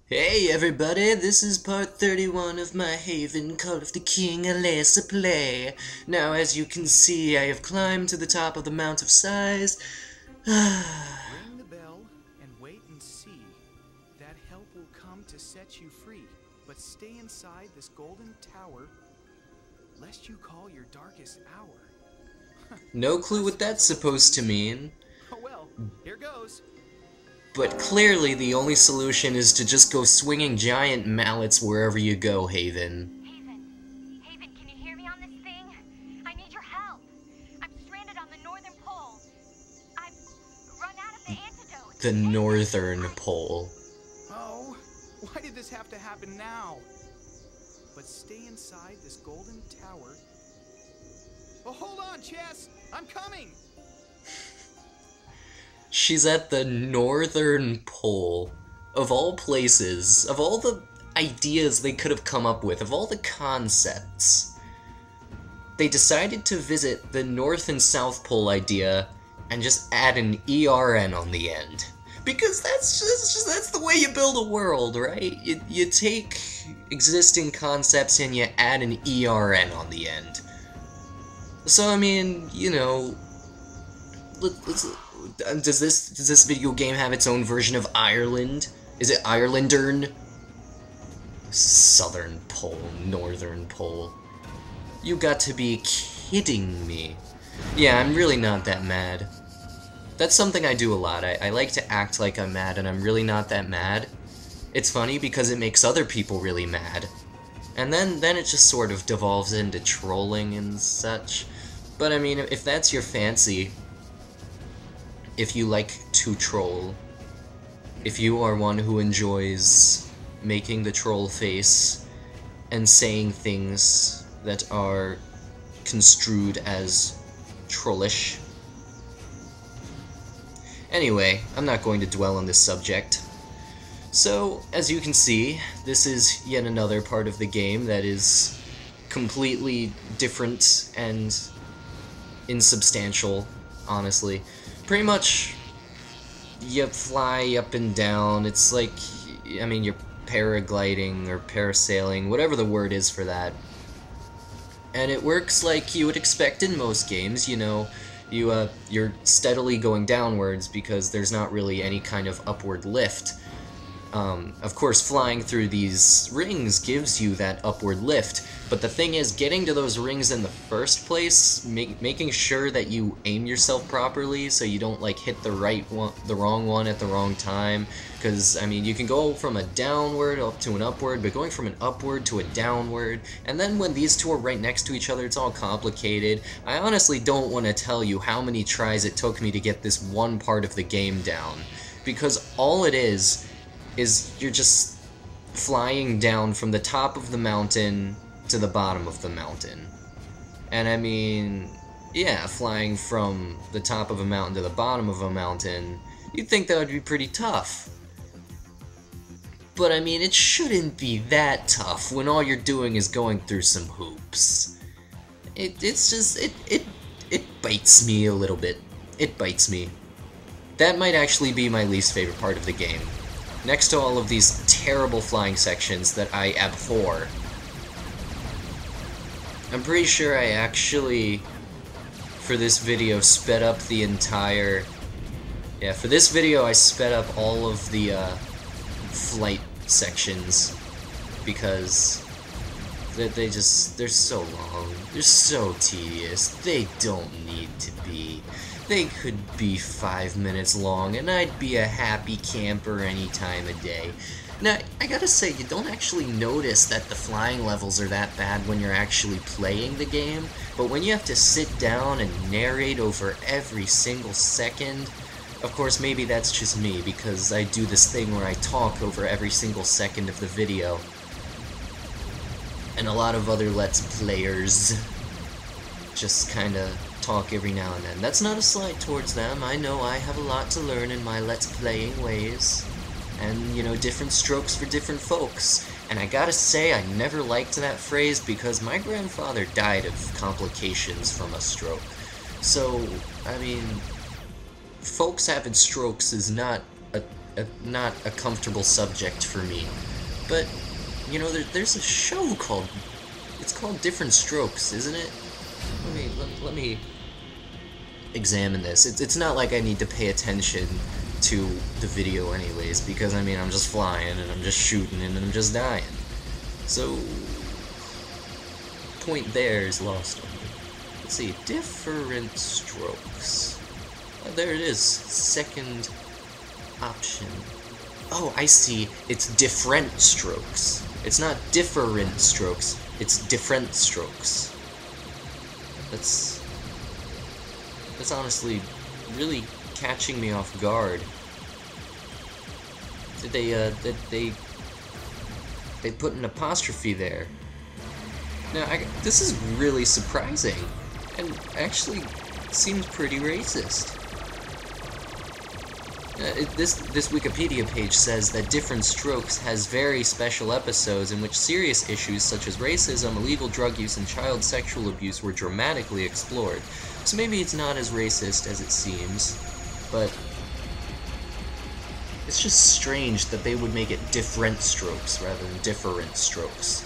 Hey everybody, this is part 31 of my Haven Call of the King Let's Play. Now as you can see, I have climbed to the top of the Mount of Sighs. Ring the bell and wait and see. That help will come to set you free. But stay inside this golden tower, lest you call your darkest hour. No clue what that's supposed to mean. Oh well, here goes. But clearly the only solution is to just go swinging giant mallets wherever you go, Haven. Haven, can you hear me on this thing? I need your help. I'm stranded on the northern pole. I've run out of the antidote. The Northern Pole. Oh, why did this have to happen now? But stay inside this golden tower. Oh, hold on, Chess! I'm coming! She's at the Northern Pole. Of all places, of all the ideas they could have come up with, of all the concepts, they decided to visit the North and South Pole idea and just add an ERN on the end. Because that's the way you build a world, right? You take existing concepts and you add an ERN on the end. So, I mean, you know, does this video game have its own version of Ireland? Is it Irelandern? Southern Pole, Northern Pole. You got to be kidding me. Yeah, I'm really not that mad. That's something I do a lot. I like to act like I'm mad and I'm really not that mad. It's funny because it makes other people really mad. And then it just sort of devolves into trolling and such. But I mean, if that's your fancy, if you like to troll, if you are one who enjoys making the troll face and saying things that are construed as trollish. Anyway, I'm not going to dwell on this subject. So, as you can see, this is yet another part of the game that is completely different and insubstantial, honestly. Pretty much, you fly up and down. It's like, I mean, you're paragliding or parasailing, whatever the word is for that. And it works like you would expect in most games, you know. You're steadily going downwards because there's not really any kind of upward lift. Of course, flying through these rings gives you that upward lift, but the thing is, getting to those rings in the first place, making sure that you aim yourself properly so you don't like hit the wrong one at the wrong time, because I mean, you can go from a downward up to an upward, but going from an upward to a downward, and then when these two are right next to each other, it's all complicated. I honestly don't want to tell you how many tries it took me to get this one part of the game down, because all it is you're just flying down from the top of the mountain to the bottom of the mountain. And I mean, yeah, flying from the top of a mountain to the bottom of a mountain, you'd think that would be pretty tough. But I mean, it shouldn't be that tough when all you're doing is going through some hoops. It bites me a little bit. It bites me. That might actually be my least favorite part of the game. Next to all of these terrible flying sections that I abhor. I'm pretty sure I actually, for this video, sped up the entire... Yeah, for this video I sped up all of the flight sections because they're so long, they're so tedious, they don't need to be. They could be 5 minutes long, and I'd be a happy camper any time of day. Now, I gotta say, you don't actually notice that the flying levels are that bad when you're actually playing the game, but when you have to sit down and narrate over every single second, of course, maybe that's just me, because I do this thing where I talk over every single second of the video. And a lot of other Let's Players just kinda talk every now and then. That's not a slight towards them. I know I have a lot to learn in my Let's Playing ways. And, you know, different strokes for different folks. And I gotta say, I never liked that phrase because my grandfather died of complications from a stroke. So, I mean, folks having strokes is not a not a comfortable subject for me. But, you know, there's a show called, it's called Different Strokes, isn't it? Let me examine this. It's not like I need to pay attention to the video anyways, because I mean, I'm just flying, and I'm just shooting, and I'm just dying. So, point there is lost on me. Let's see, Different Strokes. Oh, there it is, second option. Oh, I see, it's Different Strokes. It's not Different Strokes, it's Different Strokes. That's honestly really catching me off guard. Did they put an apostrophe there? Now, this is really surprising, and actually seems pretty racist. This Wikipedia page says that Different Strokes has very special episodes in which serious issues such as racism, illegal drug use, and child sexual abuse were dramatically explored. So maybe it's not as racist as it seems, but it's just strange that they would make it Different Strokes rather than Different Strokes.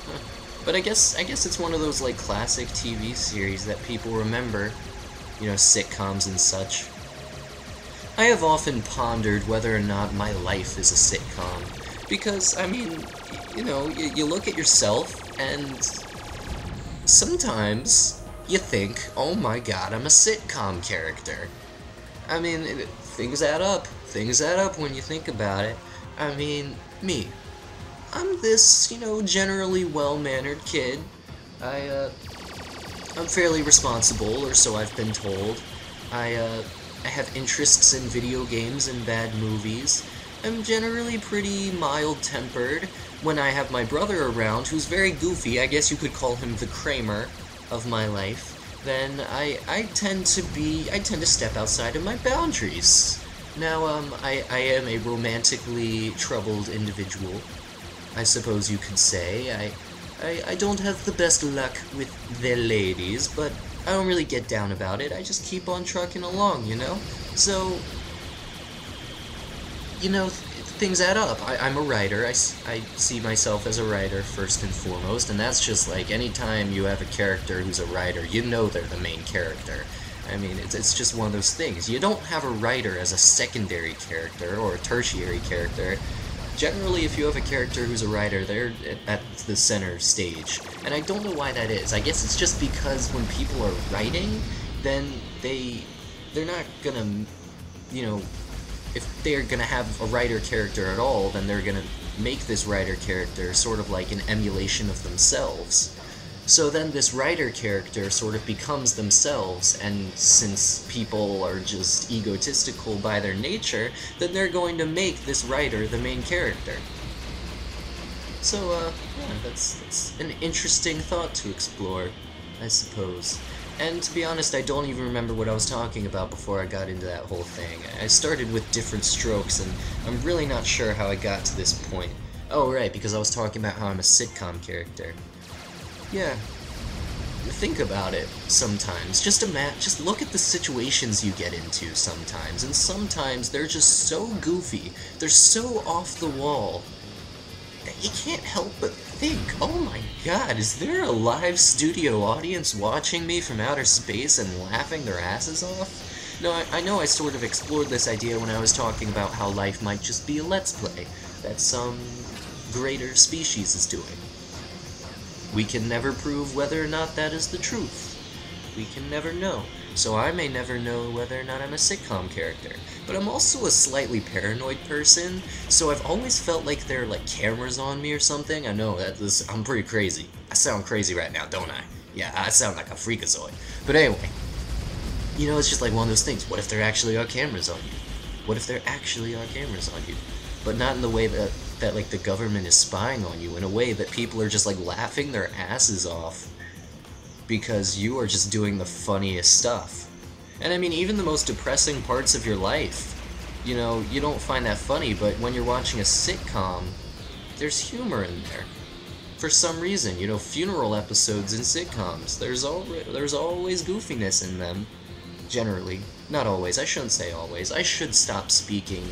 Huh. But I guess it's one of those like classic TV series that people remember, you know, sitcoms and such. I have often pondered whether or not my life is a sitcom, because, I mean, you know, you look at yourself, and sometimes you think, oh my god, I'm a sitcom character. I mean, things add up when you think about it. I mean, me. I'm this, you know, generally well-mannered kid. I'm fairly responsible, or so I've been told. I have interests in video games and bad movies. I'm generally pretty mild-tempered. When I have my brother around, who's very goofy, I guess you could call him the Kramer of my life, then I tend to step outside of my boundaries. Now, I am a romantically troubled individual, I suppose you could say. I don't have the best luck with the ladies, but I don't really get down about it. I just keep on trucking along, you know? So, you know, things add up. I'm a writer. I see myself as a writer first and foremost, and that's just like anytime you have a character who's a writer, you know they're the main character. I mean, it's just one of those things. You don't have a writer as a secondary character or a tertiary character. Generally, if you have a character who's a writer, they're at the center stage. And I don't know why that is. I guess it's just because when people are writing, then they're not gonna, you know, if they're gonna have a writer character at all, then they're gonna make this writer character sort of like an emulation of themselves. So then this writer character sort of becomes themselves, and since people are just egotistical by their nature, then they're going to make this writer the main character. So, yeah, that's an interesting thought to explore, I suppose. And to be honest, I don't even remember what I was talking about before I got into that whole thing. I started with Different Strokes, and I'm really not sure how I got to this point. Oh, right, because I was talking about how I'm a sitcom character. Yeah, think about it sometimes. Just look at the situations you get into sometimes, and sometimes they're just so goofy, they're so off the wall, that you can't help but think, oh my god, is there a live studio audience watching me from outer space and laughing their asses off? No, I know I sort of explored this idea when I was talking about how life might just be a Let's Play that some greater species is doing. We can never prove whether or not that is the truth. We can never know. So I may never know whether or not I'm a sitcom character. But I'm also a slightly paranoid person, so I've always felt like there are like cameras on me or something. I know I'm pretty crazy. I sound crazy right now, don't I? Yeah, I sound like a freakazoid. But anyway, you know, it's just like one of those things. What if there actually are cameras on you? What if there actually are cameras on you? But not in the way that like the government is spying on you, in a way that people are just like laughing their asses off because you are just doing the funniest stuff. And I mean, even the most depressing parts of your life, you know, you don't find that funny, but when you're watching a sitcom, there's humor in there. For some reason, you know, funeral episodes in sitcoms, there's always goofiness in them. Generally. Not always. I shouldn't say always. I should stop speaking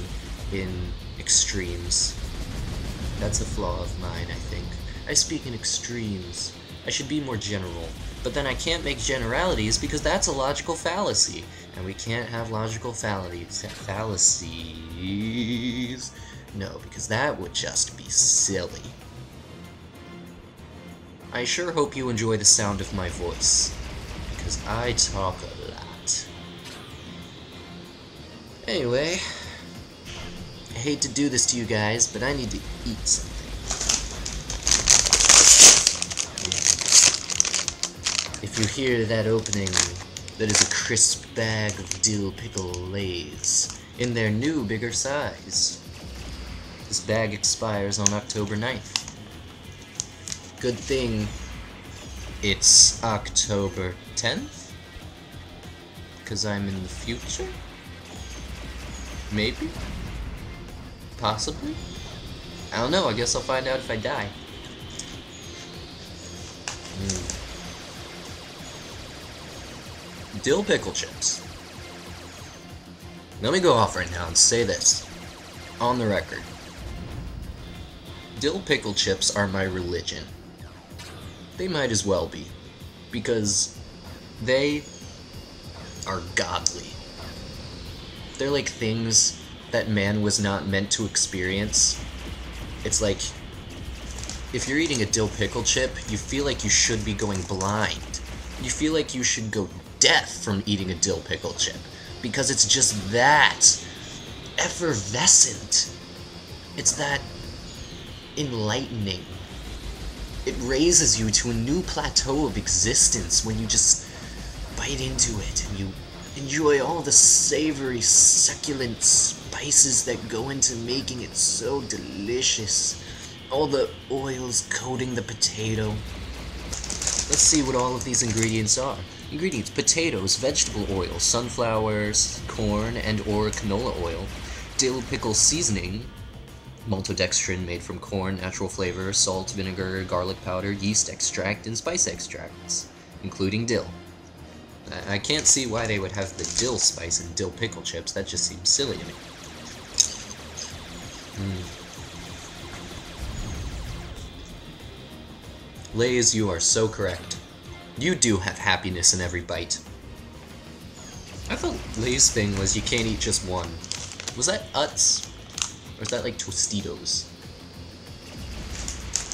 in extremes. That's a flaw of mine, I think. I speak in extremes. I should be more general. But then I can't make generalities because that's a logical fallacy. And we can't have logical fallacies. No, because that would just be silly. I sure hope you enjoy the sound of my voice, because I talk a lot. Anyway, I hate to do this to you guys, but I need to eat something. If you hear that opening, that is a crisp bag of dill pickle Lays in their new, bigger size. This bag expires on October 9th. Good thing it's October 10th? Because I'm in the future? Maybe? Possibly? I don't know, I guess I'll find out if I die. Dill pickle chips. Let me go off right now and say this. On the record. Dill pickle chips are my religion. They might as well be. Because they are godly. They're like things that man was not meant to experience. It's like, if you're eating a dill pickle chip, you feel like you should be going blind. You feel like you should go deaf from eating a dill pickle chip. Because it's just that effervescent. It's that enlightening. It raises you to a new plateau of existence when you just bite into it and you enjoy all the savory, succulent spices that go into making it so delicious. All the oils coating the potato. Let's see what all of these ingredients are. Ingredients: potatoes, vegetable oil, sunflowers, corn and or canola oil, dill pickle seasoning, maltodextrin made from corn, natural flavor, salt, vinegar, garlic powder, yeast extract, and spice extracts, including dill. I can't see why they would have the dill spice in dill pickle chips. That just seems silly to me. Lays, you are so correct. You do have happiness in every bite. I thought Lay's thing was you can't eat just one. Was that Utz? Or is that like Tostitos?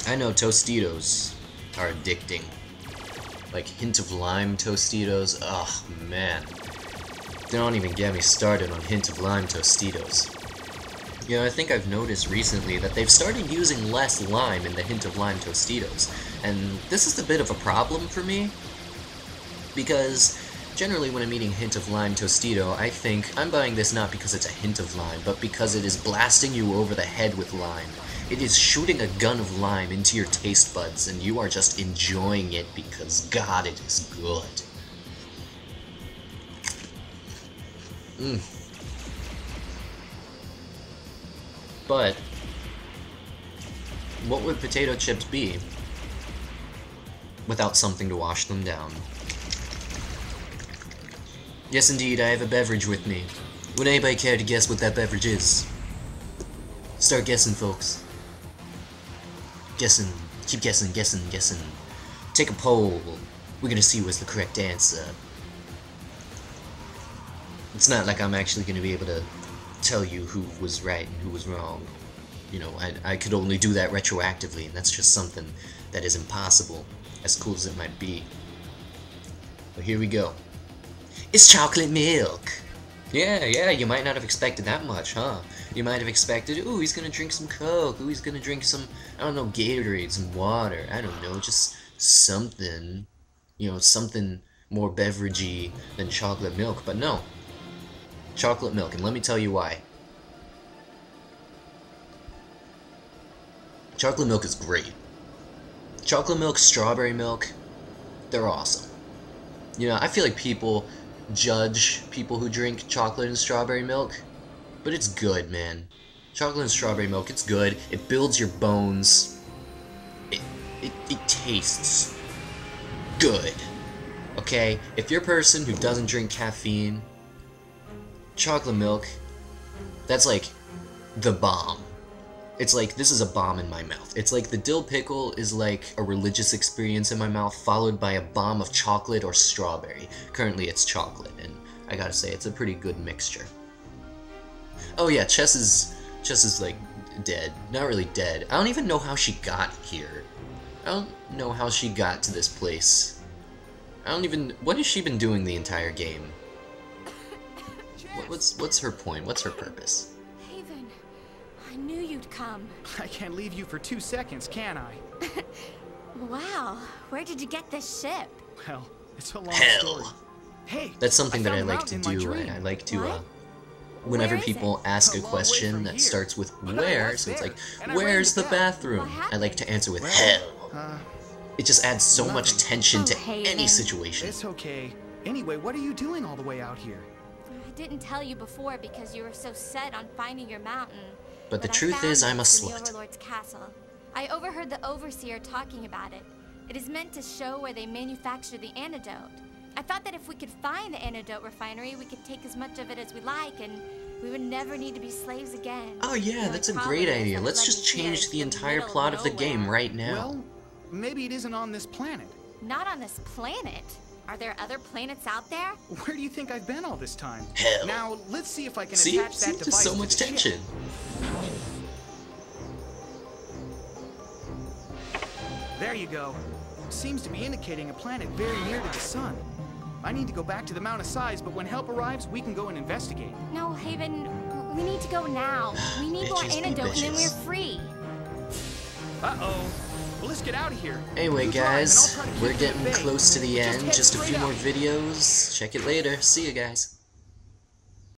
I know Tostitos are addicting. Like hint of lime Tostitos. Oh man. Don't even get me started on hint of lime Tostitos. You know, I think I've noticed recently that they've started using less lime in the hint of lime Tostitos. And this is a bit of a problem for me. Because generally when I'm eating hint of lime Tostito, I think I'm buying this not because it's a hint of lime, but because it is blasting you over the head with lime. It is shooting a gun of lime into your taste buds, and you are just enjoying it because, God, it is good. But what would potato chips be without something to wash them down? Yes, indeed, I have a beverage with me. Would anybody care to guess what that beverage is? Start guessing, folks. Guessing. Keep guessing, guessing, guessing. Take a poll. We're gonna see what's the correct answer. It's not like I'm actually gonna be able to tell you who was right and who was wrong. You know, I could only do that retroactively, and that's just something that is impossible, as cool as it might be. But here we go. It's chocolate milk! Yeah, you might not have expected that much, huh? You might have expected, ooh, he's gonna drink some Coke, ooh, he's gonna drink some, I don't know, Gatorade, some water, I don't know, just something, you know, something more beveragey than chocolate milk, but no. Chocolate milk, and let me tell you why. Chocolate milk is great. Chocolate milk, strawberry milk, they're awesome. You know, I feel like people judge people who drink chocolate and strawberry milk, but it's good, man. Chocolate and strawberry milk, it's good. It builds your bones. It tastes good. Okay? If you're a person who doesn't drink caffeine, chocolate milk, that's like the bomb. It's like, this is a bomb in my mouth. It's like the dill pickle is like a religious experience in my mouth, followed by a bomb of chocolate or strawberry. Currently it's chocolate, and I gotta say, it's a pretty good mixture. Oh yeah, Chess is like dead. Not really dead. I don't even know how she got here. I don't know how she got to this place. What has she been doing the entire game? What's her point? What's her purpose? Haven, I knew you'd come. I can't leave you for 2 seconds, can I? Wow, where did you get this ship? Well, it's a long Hell. story. Hey, That's something that I found a like to mountain in my do. dream. I like to, What? whenever Where is people it? ask a A long way question from that here. starts with But I where, was so it's there, like, and I rang where's the the bell. bathroom? What I like to answer with Well, hell. It just adds so much nothing. tension Oh, to Haven. any situation. It's okay. Anyway, what are you doing all the way out here? I didn't tell you before because you were so set on finding your mountain. But the I truth found is, I'm a it in the slut. Overlord's castle. I overheard the Overseer talking about it. It is meant to show where they manufacture the antidote. I thought that if we could find the antidote refinery, we could take as much of it as we like, and we would never need to be slaves again. Oh yeah, The that's a only great problem is idea. that Let's it just led me here change into the entire middle of plot of the game nowhere. right now. Well, maybe it isn't on this planet. Not on this planet. Are there other planets out there? Where do you think I've been all this time? Hell. Now, let's see if I can See? attach that There's device so to much the ship. tension. There you go. Seems to be indicating a planet very near to the sun. I need to go back to the Mount of Size, but when help arrives, we can go and investigate. No, Haven, we need to go now. We need more Bitches be antidote and then bitches. we're free. Uh-oh. Well, let's get out of here. Anyway, You drive, and I'll guys, try to keep we're you at getting bay. close to the Just end. head Just a few straight more out. videos. Check it later. See you guys.